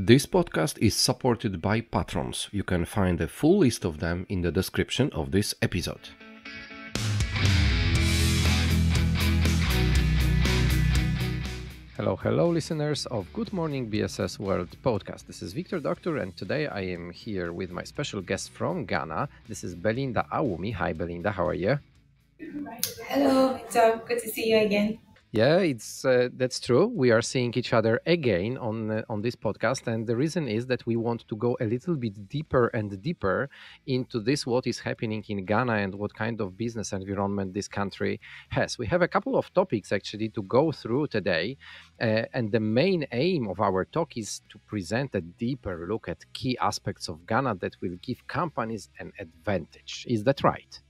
This podcast is supported by patrons. You can find a full list of them in the description of this episode. Hello, listeners of Good Morning BSS World podcast. This is Wiktor, Doktor, and today I am here with my special guest from Ghana. This is Belinda Awumee. Hi, Belinda. How are you? Hello, Wiktor. Good to see you again. Yeah, that's true. We are seeing each other again on this podcast, and the reason is that we want to go a little bit deeper and deeper into this, what is happening in Ghana and what kind of business environment this country has. We have a couple of topics actually to go through today, and the main aim of our talk is to present a deeper look at key aspects of Ghana that will give companies an advantage. Is that right?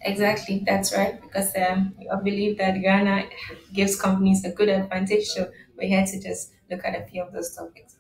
Exactly, that's right. Because I believe that Ghana gives companies a good advantage. So we're here to just look at a few of those topics.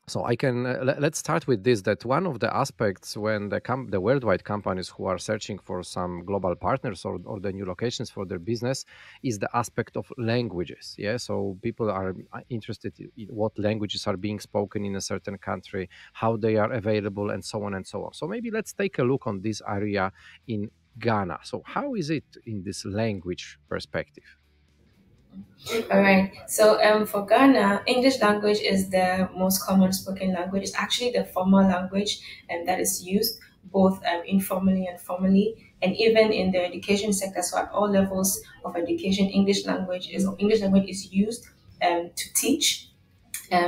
So I can let's start with this. That one of the aspects when the worldwide companies who are searching for some global partners or the new locations for their business is the aspect of languages. Yeah, so people are interested in what languages are being spoken in a certain country, how they are available, and so on and so on. So maybe let's take a look on this area in Ghana. So how is it in this language perspective? All right. So for Ghana, English language is the most common spoken language. It's actually the formal language that is used both informally and formally, and even in the education sector. So at all levels of education, English language is used to teach.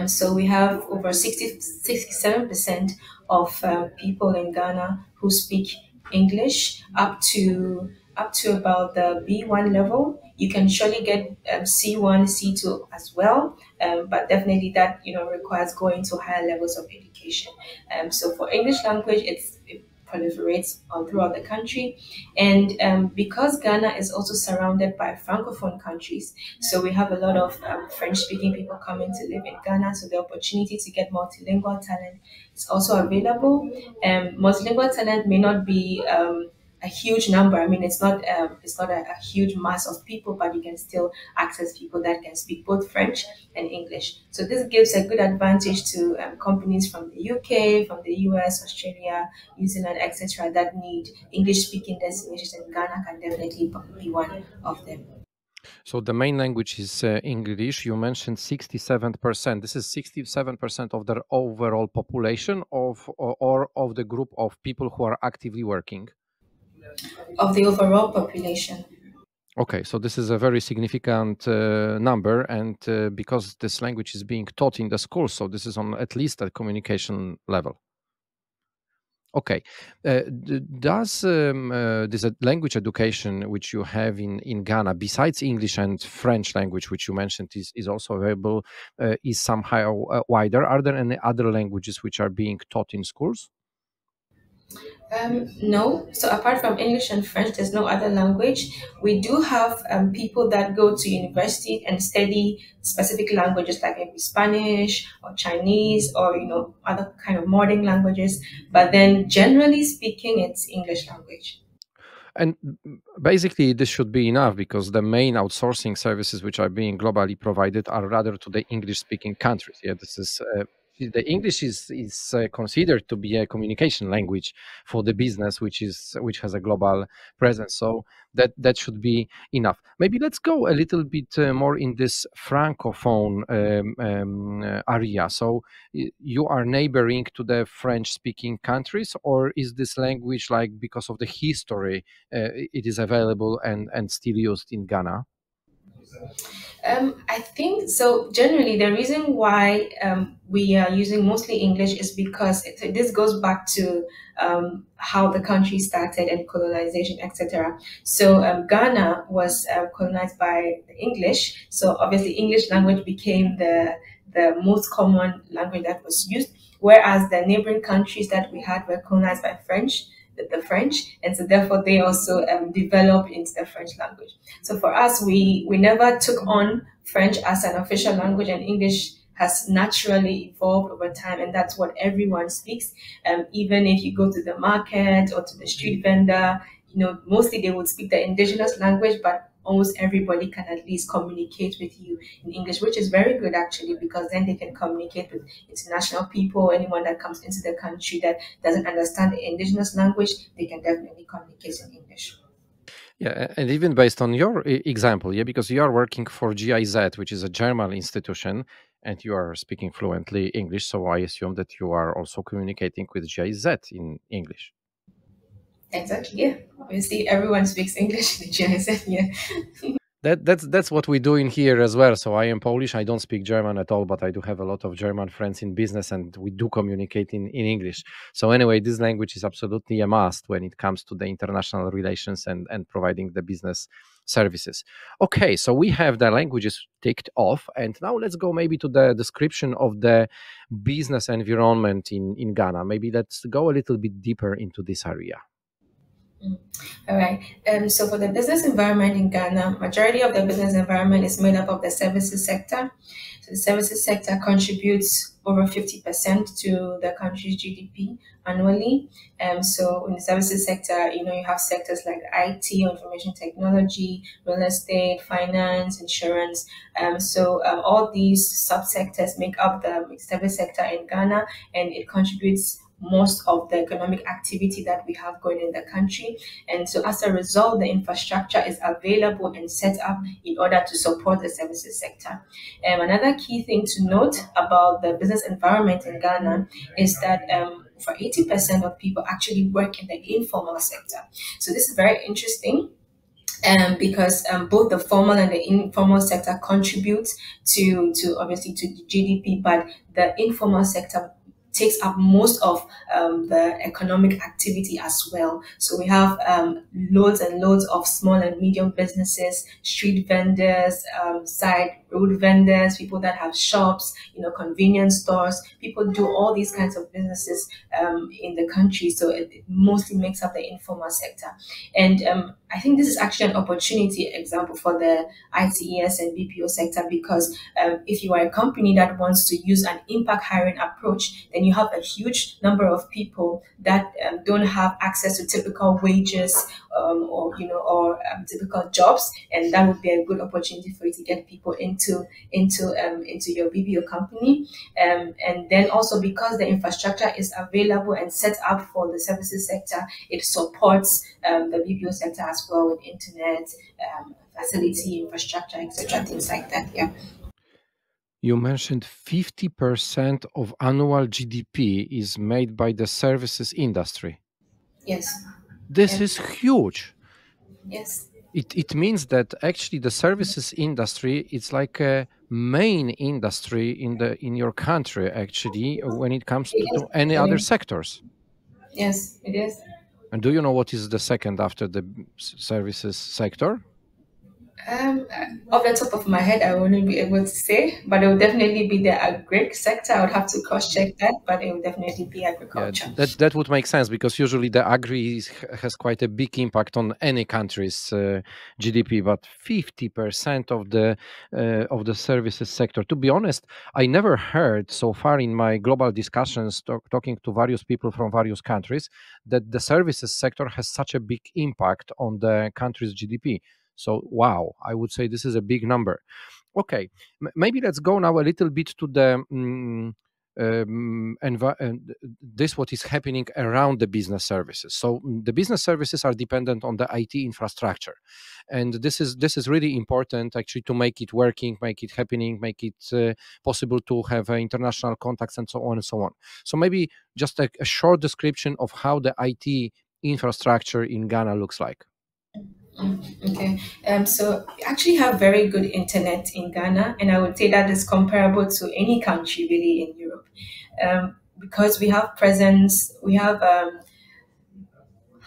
So we have over 67% of people in Ghana who speak English up to about the B1 level. You can surely get C1, C2 as well, but definitely that requires going to higher levels of education. So for English language, it proliferates all throughout the country, and because Ghana is also surrounded by francophone countries, so we have a lot of French-speaking people coming to live in Ghana. So the opportunity to get multilingual talent is also available. Multilingual talent may not be a huge number. I mean, it's not a huge mass of people, but you can still access people that can speak both French and English. So this gives a good advantage to companies from the UK, from the US, Australia, New Zealand, etc. that need English-speaking destinations, and Ghana can definitely be one of them. So the main language is English. You mentioned 67%. This is 67% of the overall population or of the group of people who are actively working. Of the overall population. Okay, so this is a very significant number, and because this language is being taught in the schools, so this is on at least a communication level. Okay. Does this language education which you have in Ghana, besides English and French language, which you mentioned is also available, is somehow wider? Are there any other languages which are being taught in schools? No. So apart from English and French, there's no other language. We do have people that go to university and study specific languages like maybe Spanish or Chinese or other kind of modern languages. But then, generally speaking, it's English language. And basically, this should be enough because the main outsourcing services which are being globally provided are rather to the English-speaking countries. Yeah, this is the English is considered to be a communication language for the business, which has a global presence. So that should be enough. Maybe let's go a little bit more in this francophone area. So you are neighboring to the French-speaking countries, or is this language like because of the history? It is available and still used in Ghana? I think so. Generally, the reason why we are using mostly English is because this goes back to how the country started and colonization, etc. So Ghana was colonized by the English. So obviously, English language became the most common language that was used, whereas the neighboring countries that we had were colonized by the French, and so therefore they also developed into the French language. So for us, we never took on French as an official language, and English has naturally evolved over time, and that's what everyone speaks. Even if you go to the market or to the street vendor, mostly they would speak the indigenous language, but almost everybody can at least communicate with you in English, which is very good actually, because then they can communicate with international people, anyone that comes into the country that doesn't understand the indigenous language, they can definitely communicate in English. Yeah, and even based on your example, yeah, because you are working for GIZ, which is a German institution, and you are speaking fluently English, so I assume that you are also communicating with GIZ in English. Exactly, yeah. Obviously, everyone speaks English in the GIZ, yeah. That's what we do in here as well. So I am Polish. I don't speak German at all, but I do have a lot of German friends in business, and we do communicate in English. So anyway, this language is absolutely a must when it comes to the international relations and providing the business services. Okay, so we have the languages ticked off, and now let's go maybe to the description of the business environment in Ghana. Maybe let's go a little bit deeper into this area. Mm. All right. So for the business environment in Ghana, majority of the business environment is made up of the services sector. So the services sector contributes over 50% to the country's GDP annually. So in the services sector, you have sectors like IT, information technology, real estate, finance, insurance. So all these subsectors make up the service sector in Ghana, and it contributes most of the economic activity that we have going in the country. And so as a result, the infrastructure is available and set up in order to support the services sector. Another key thing to note about the business environment in Ghana is that for 80% of people actually work in the informal sector. So this is very interesting, because both the formal and the informal sector contribute to obviously to the GDP, but the informal sector takes up most of the economic activity as well. So we have loads and loads of small and medium businesses, street vendors, side road vendors, people that have shops, convenience stores. People do all these kinds of businesses in the country. So it mostly makes up the informal sector. And I think this is actually an opportunity example for the ITES and BPO sector, because if you are a company that wants to use an impact hiring approach, then you have a huge number of people that don't have access to typical wages, or typical jobs, and that would be a good opportunity for you to get people into your BPO company. And then also, because the infrastructure is available and set up for the services sector, it supports the BPO sector as well, with internet, facility, infrastructure, etc., things like that. Yeah. You mentioned 50% of annual GDP is made by the services industry. Yes. This Yeah. is huge. Yes. It means that actually the services industry, it's like a main industry in your country, actually, when it comes It is to any other actually. sectors. Yes, it is. And do you know what is the second after the services sector? Um, Off the top of my head, I wouldn't be able to say, but it will definitely be the agric sector. I would have to cross check that, but it will definitely be Yeah, agriculture. that would make sense, because usually the has quite a big impact on any country's GDP. But 50% of the services sector. To be honest, I never heard so far in my global discussions, talking to various people from various countries, that the services sector has such a big impact on the country's GDP. So wow, I would say this is a big number. Okay, maybe let's go now a little bit to the this what is happening around the business services. So the business services are dependent on the IT infrastructure, and this is really important actually to make it working, make it happening, make it possible to have international contacts and so on and so on. So maybe just a short description of how the IT infrastructure in Ghana looks like. Okay. So we actually have very good internet in Ghana, and I would say that is comparable to any country really in Europe. Because we have presence, we have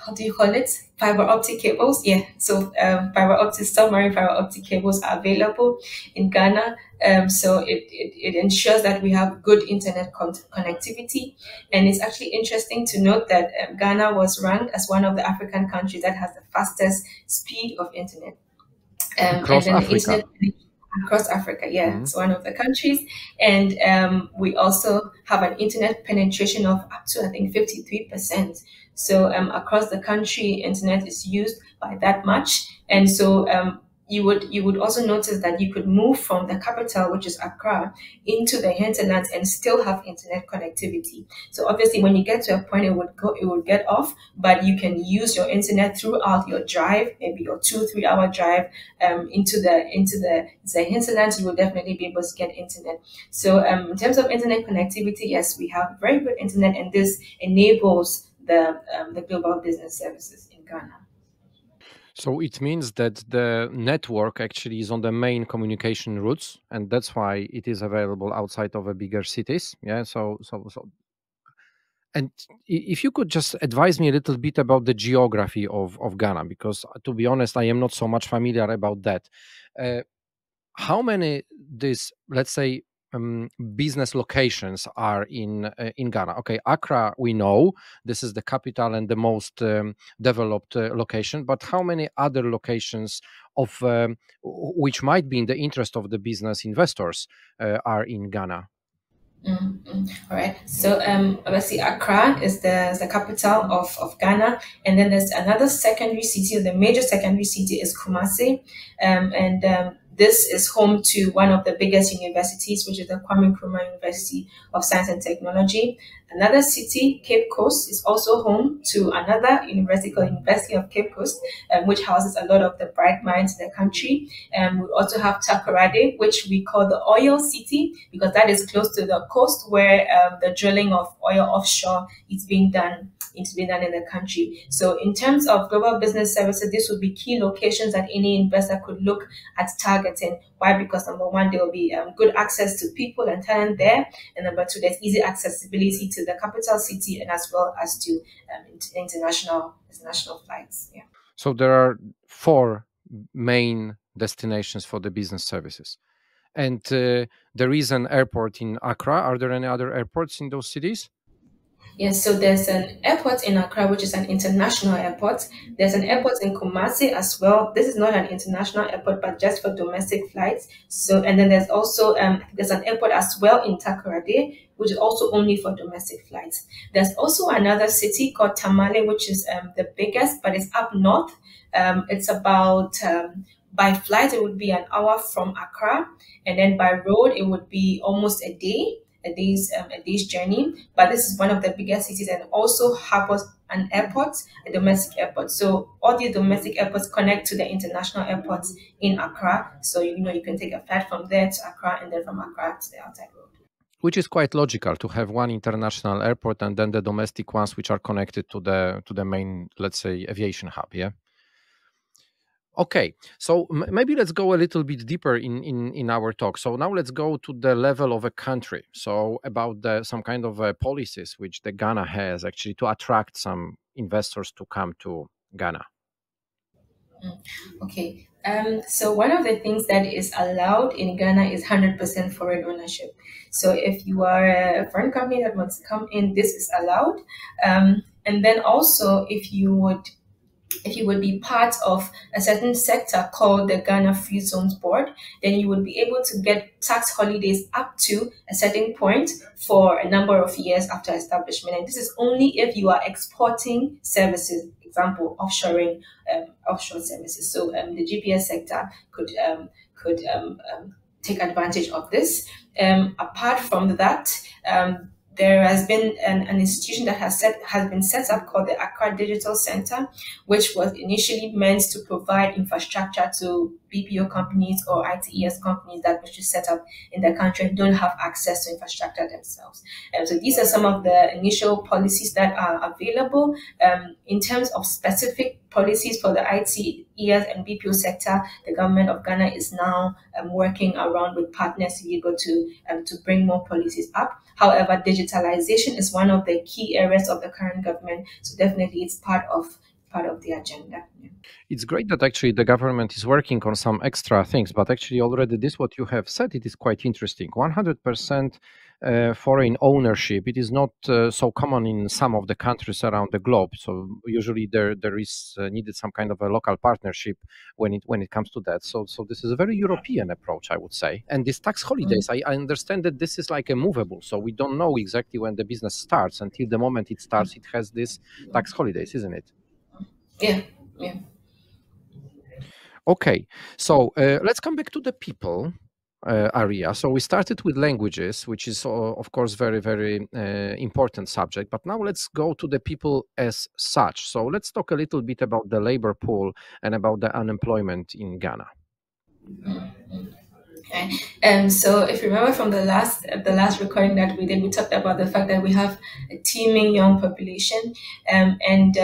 how do you call it? Fiber optic cables. Yeah. So fiber optic submarine fiber optic cables are available in Ghana. So it ensures that we have good internet connectivity. And it's actually interesting to note that Ghana was ranked as one of the African countries that has the fastest speed of internet. And Across then the Africa. internet across Africa, yeah, Mhm. it's one of the countries. And we also have an internet penetration of up to, I think, 53%. So across the country, internet is used by that much. And so you would also notice that you could move from the capital, which is Accra, into the hinterlands and still have internet connectivity. So obviously, when you get to a point, it would get off, but you can use your internet throughout your drive, maybe your 2 3 hour drive into the hinterlands. You will definitely be able to get internet. So in terms of internet connectivity, yes, we have very good internet, and this enables the global business services in Ghana. So it means that the network actually is on the main communication routes, and that's why it is available outside of the bigger cities. Yeah. And if you could just advise me a little bit about the geography of Ghana, because to be honest, I am not so much familiar about that. Uh, how many this, let's say, business locations are in Ghana? Okay, Accra, we know this is the capital and the most developed location, but how many other locations of which might be in the interest of the business investors are in Ghana? All right. So obviously Accra is the capital of Ghana, and then there's another secondary city. The major secondary city is Kumasi, and this is home to one of the biggest universities, which is the Kwame Nkrumah University of Science and Technology. Another city, Cape Coast, is also home to another university called University of Cape Coast, which houses a lot of the bright minds in the country. We also have Takoradi, which we call the oil city, because that is close to the coast where the drilling of oil offshore is being done. It's being done in the country. So, in terms of global business services, this would be key locations that any investor could look at targeting. Why? Because number one, there will be good access to people and talent there, and number two, there's easy accessibility to the capital city and as well as to international flights. Yeah. So there are four main destinations for the business services. And there is an airport in Accra. Are there any other airports in those cities? Yes, so there's an airport in Accra, which is an international airport. There's an airport in Kumasi as well. This is not an international airport, but just for domestic flights. So, and then there's an airport as well in Takoradi, which is also only for domestic flights. There's also another city called Tamale, which is the biggest, but it's up north. It's about by flight it would be an hour from Accra, and then by road it would be almost a day's journey. But this is one of the biggest cities and also harbors an airport, a domestic airport. So all the domestic airports connect to the international airports in Accra. So you can take a flight from there to Accra and then from Accra to the outside road. Which is quite logical to have one international airport and then the domestic ones which are connected to the main, let's say, aviation hub. Yeah. Okay, so maybe let's go a little bit deeper in our talk. So now let's go to the level of a country. So about some kind of policies which the Ghana has actually to attract some investors to come to Ghana. Okay. So one of the things that is allowed in Ghana is 100% foreign ownership. So if you are a foreign company that wants to come in, this is allowed. And then also, if you would be part of a certain sector called the Ghana Free Zones Board, then you would be able to get tax holidays up to a certain point for a number of years after establishment. And this is only if you are exporting services, example, offshore services. So the GPS sector could take advantage of this. Apart from that, there has been an institution that has been set up called the Accra Digital Center, which was initially meant to provide infrastructure to BPO companies or ITES companies that wish to set up in the country and don't have access to infrastructure themselves. So these are some of the initial policies that are available. In terms of specific policies for the ITES and BPO sector, the government of Ghana is now working around with partners to be able to bring more policies up. However, digitalization is one of the key areas of the current government, so definitely it's part of the agenda. Yeah. It's great that actually the government is working on some extra things, but actually already this what you have said, it is quite interesting. 100% foreign ownership. It is not so common in some of the countries around the globe. So usually there is needed some kind of a local partnership when it comes to that. So this is a very European approach, I would say. And these tax holidays, I understand that this is like a movable. So we don't know exactly when the business starts. Until the moment it starts, it has this tax holidays, isn't it? Yeah, yeah. Okay, so let's come back to the people area. So we started with languages, which is of course very important subject. But now let's go to the people as such. So let's talk a little bit about the labor pool and about the unemployment in Ghana. Okay. So if you remember from the last recording that we did, we talked about the fact that we have a teeming young population, and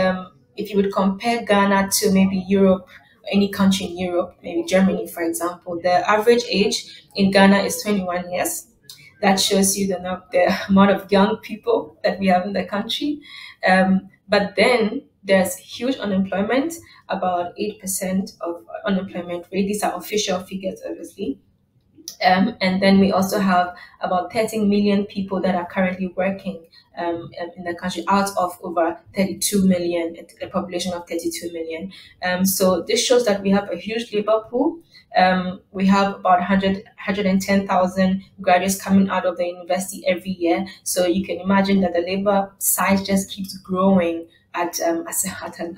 if you would compare Ghana to maybe Europe, any country in Europe, maybe Germany, for example, the average age in Ghana is 21 years. That shows you the amount of young people that we have in the country. But then there's huge unemployment, about 8% of unemployment rate. These are official figures, obviously. And then we also have about 13 million people that are currently working in the country out of over 32 million, a population of 32 million. So this shows that we have a huge labor pool. We have about 110,000 graduates coming out of the university every year. So you can imagine that the labor size just keeps growing at an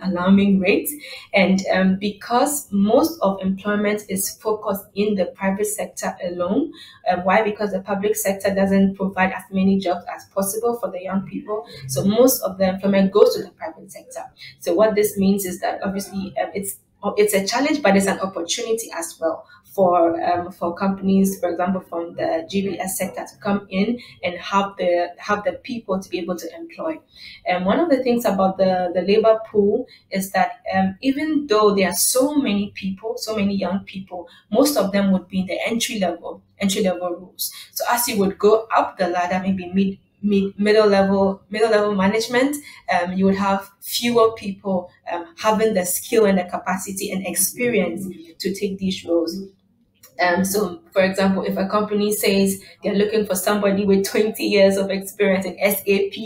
alarming rate. And because most of employment is focused in the private sector alone, why? Because the public sector doesn't provide as many jobs as possible for the young people. So most of the employment goes to the private sector. So what this means is that obviously it's a challenge, but it's an opportunity as well for companies, for example, from the GBS sector to come in and have the people to be able to employ. And one of the things about the labor pool is that even though there are so many people, so many young people, most of them would be in the entry level roles. So as you would go up the ladder, maybe middle level management, you would have fewer people having the skill and the capacity and experience to take these roles. So, for example, if a company says they're looking for somebody with 20 years of experience in SAP,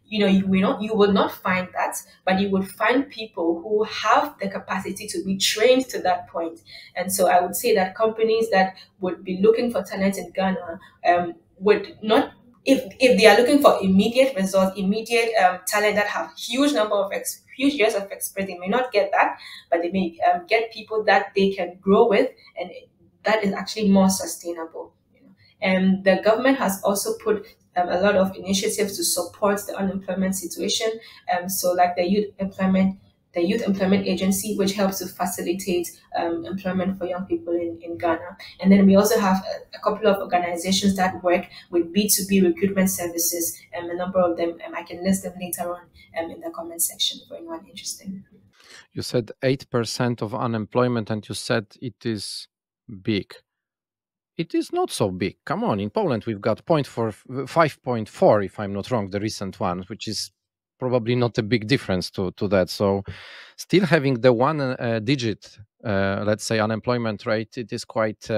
you will not find that, but you would find people who have the capacity to be trained to that point. And so, I would say that companies that would be looking for talent in Ghana would not. If they are looking for immediate results, immediate talent that have huge years of experience, they may not get that, but they may get people that they can grow with, and that is actually more sustainable. And the government has also put a lot of initiatives to support the unemployment situation. So like the youth employment agency, which helps to facilitate employment for young people in Ghana. And then we also have a couple of organizations that work with B2B recruitment services, and a number of them, I can list them later on in the comment section for anyone interested. You said 8% of unemployment, and you said it is big. It is not so big. Come on, in Poland we've got 5.4, if I'm not wrong, the recent one, which is probably not a big difference to that. So, still having the one digit, let's say, unemployment rate, it is quite,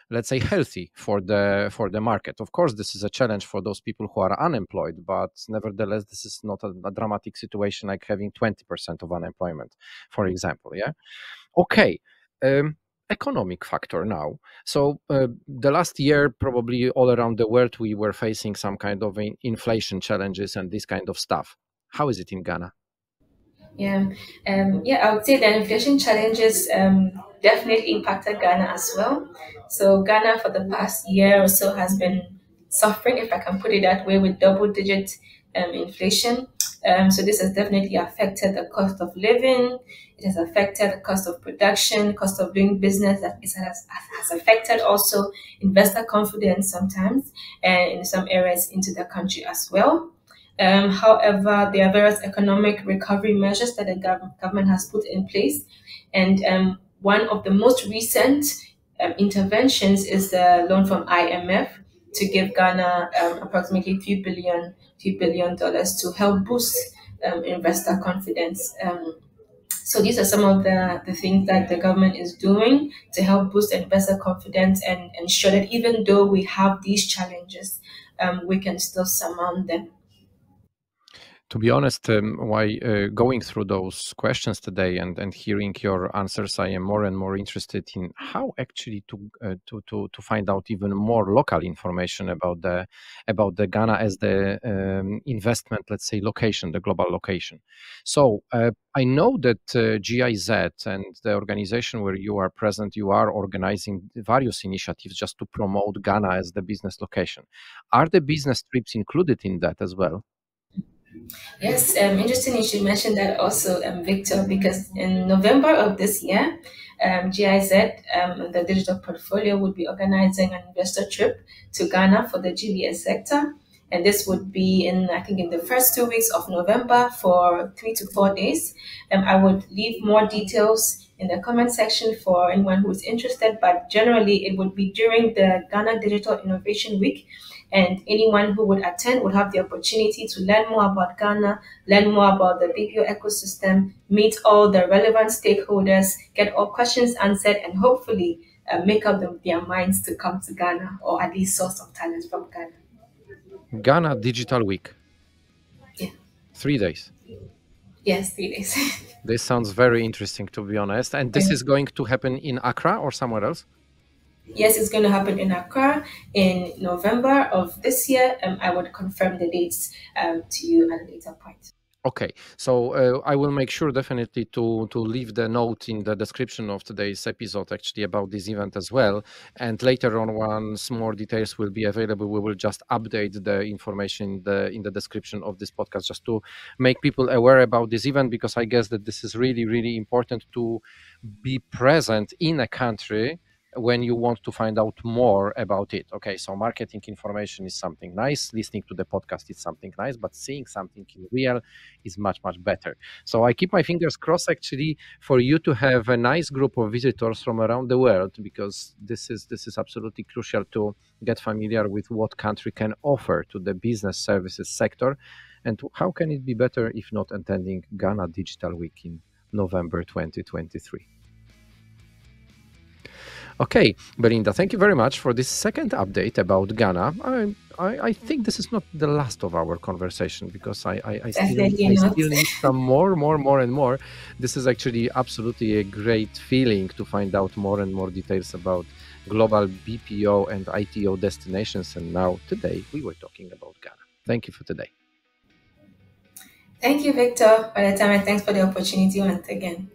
let's say, healthy for the market. Of course, this is a challenge for those people who are unemployed, but nevertheless, this is not a dramatic situation like having 20% of unemployment, for example. Yeah. Okay. Um, Economic factor now. So the last year, probably all around the world, we were facing some kind of inflation challenges and this kind of stuff. How is it in Ghana? Yeah, yeah, I would say the inflation challenges definitely impacted Ghana as well. So Ghana for the past year or so has been suffering, if I can put it that way, with double-digit inflation. So this has definitely affected the cost of living. It has affected the cost of production, cost of doing business. That it has affected also investor confidence sometimes, and in some areas into the country as well. However, there are various economic recovery measures that the government has put in place. And one of the most recent interventions is the loan from IMF to give Ghana approximately $2 billion to help boost investor confidence. So these are some of the things that the government is doing to help boost investor confidence and ensure that even though we have these challenges, we can still surmount them. To be honest, why going through those questions today and hearing your answers, I am more and more interested in how actually to find out even more local information about the Ghana as the investment, let's say, location, the global location. So I know that GIZ and the organization where you are present, you are organizing various initiatives just to promote Ghana as the business location. Are the business trips included in that as well? Yes, interesting you should mention that also, Victor, because in November of this year, GIZ, the digital portfolio, would be organizing an investor trip to Ghana for the GBS sector. And this would be in, I think, in the first 2 weeks of November for 3 to 4 days. I would leave more details in the comment section for anyone who is interested, but generally it would be during the Ghana Digital Innovation Week, and anyone who would attend would have the opportunity to learn more about Ghana, learn more about the BPO ecosystem, meet all the relevant stakeholders, get all questions answered, and hopefully make up their minds to come to Ghana, or at least source some talent from Ghana. Ghana Digital Week, Yeah. 3 days. Yes, 3 days. This sounds very interesting, to be honest. And this is going to happen in Accra or somewhere else? Yes, it's going to happen in Accra in November of this year. I would confirm the dates to you at a later point. Okay, so I will make sure definitely to leave the note in the description of today's episode actually about this event as well. And later on, once more details will be available, we will just update the information in the description of this podcast just to make people aware about this event, because I guess that this is really, really important to be present in a country when you want to find out more about it. Okay, so marketing information is something nice, listening to the podcast is something nice, but seeing something in real is much, much better. So I keep my fingers crossed actually for you to have a nice group of visitors from around the world, because this is absolutely crucial to get familiar with what country can offer to the business services sector, and how can it be better if not attending Ghana Digital Week in November 2023. Okay, Belinda, thank you very much for this second update about Ghana. I think this is not the last of our conversation, because Definitely I not. still need some more and more. This is actually absolutely a great feeling to find out more and more details about global BPO and ITO destinations. And now today we were talking about Ghana. Thank you for today. Thank you, Victor, for the time, and thanks for the opportunity once again.